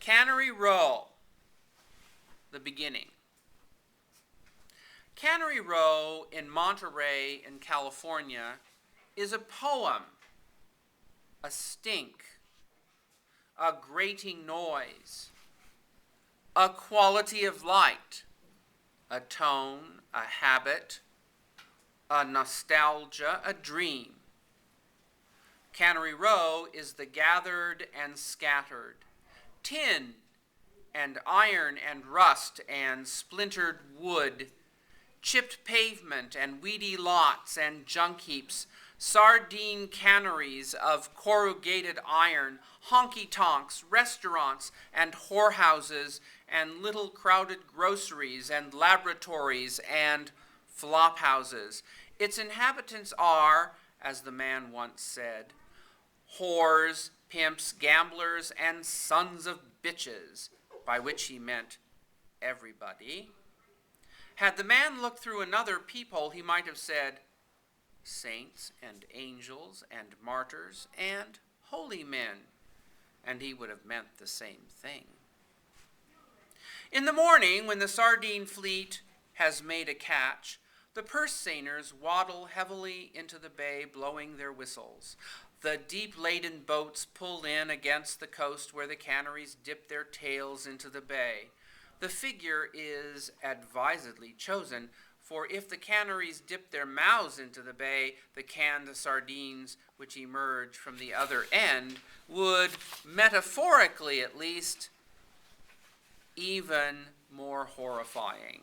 Cannery Row, The Beginning. Cannery Row in Monterey in California is a poem, a stink, a grating noise, a quality of light, a tone, a habit, a nostalgia, a dream. Cannery Row is the gathered and scattered, tin and iron and rust and splintered wood, chipped pavement and weedy lots and junk heaps, sardine canneries of corrugated iron, honky-tonks, restaurants and whorehouses, and little crowded groceries and laboratories and flop houses. Its inhabitants are, as the man once said, whores, pimps, gamblers, and sons of bitches, by which he meant everybody. Had the man looked through another peephole, he might have said, saints and angels and martyrs and holy men, and he would have meant the same thing. In the morning, when the sardine fleet has made a catch, the purse seiners waddle heavily into the bay, blowing their whistles. The deep-laden boats pull in against the coast where the canneries dip their tails into the bay. The figure is advisedly chosen, for if the canneries dip their mouths into the bay, the canned sardines which emerge from the other end would, metaphorically at least, even more horrifying.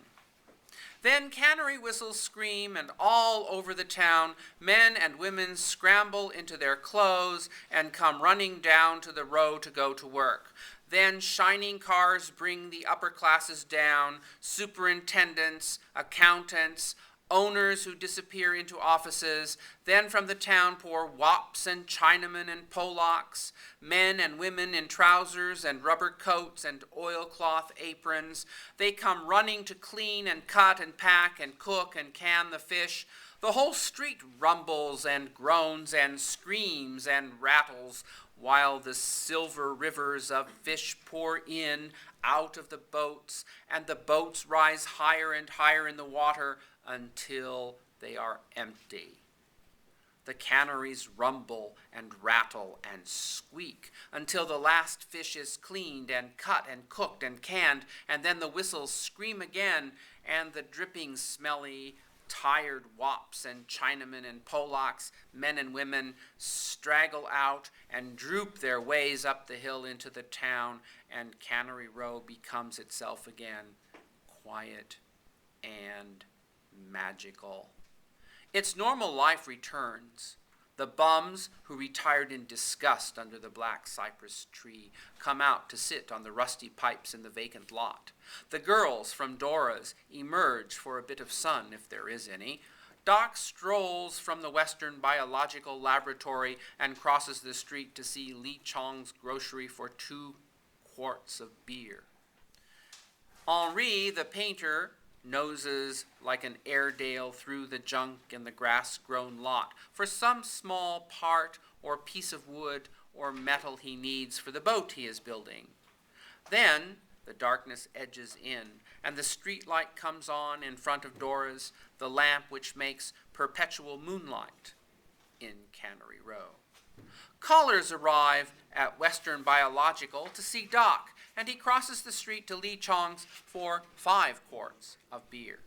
Then cannery whistles scream, and all over the town, men and women scramble into their clothes and come running down to the row to go to work. Then shining cars bring the upper classes down, superintendents, accountants, owners who disappear into offices. Then from the town pour wops and Chinamen and Polacks, men and women in trousers and rubber coats and oilcloth aprons. They come running to clean and cut and pack and cook and can the fish. The whole street rumbles and groans and screams and rattles, while the silver rivers of fish pour in out of the boats, and the boats rise higher and higher in the water until they are empty. The canneries rumble and rattle and squeak until the last fish is cleaned and cut and cooked and canned, and then the whistles scream again, and the dripping, smelly, tired wops and Chinamen and Polacks, men and women, straggle out and droop their ways up the hill into the town, and Cannery Row becomes itself again, quiet and magical. Its normal life returns. The bums who retired in disgust under the black cypress tree come out to sit on the rusty pipes in the vacant lot. The girls from Dora's emerge for a bit of sun, if there is any. Doc strolls from the Western Biological Laboratory and crosses the street to see Lee Chong's grocery for 2 quarts of beer. Henri, the painter, noses like an Airedale through the junk in the grass-grown lot for some small part or piece of wood or metal he needs for the boat he is building. Then the darkness edges in, and the street light comes on in front of Dora's, the lamp which makes perpetual moonlight in Cannery Row. Callers arrive at Western Biological to see Doc, and he crosses the street to Lee Chong's for 5 quarts of beer.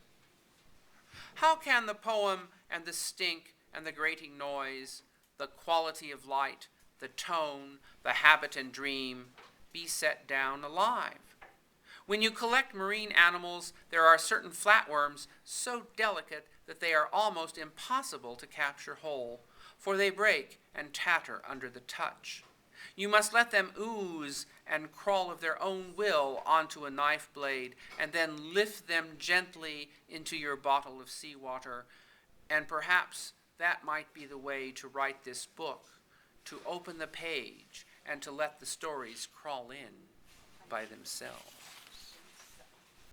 How can the poem and the stink and the grating noise, the quality of light, the tone, the habit and dream be set down alive? When you collect marine animals, there are certain flatworms so delicate that they are almost impossible to capture whole, for they break and tatter under the touch. You must let them ooze and crawl of their own will onto a knife blade, and then lift them gently into your bottle of seawater. And perhaps that might be the way to write this book, to open the page and to let the stories crawl in by themselves.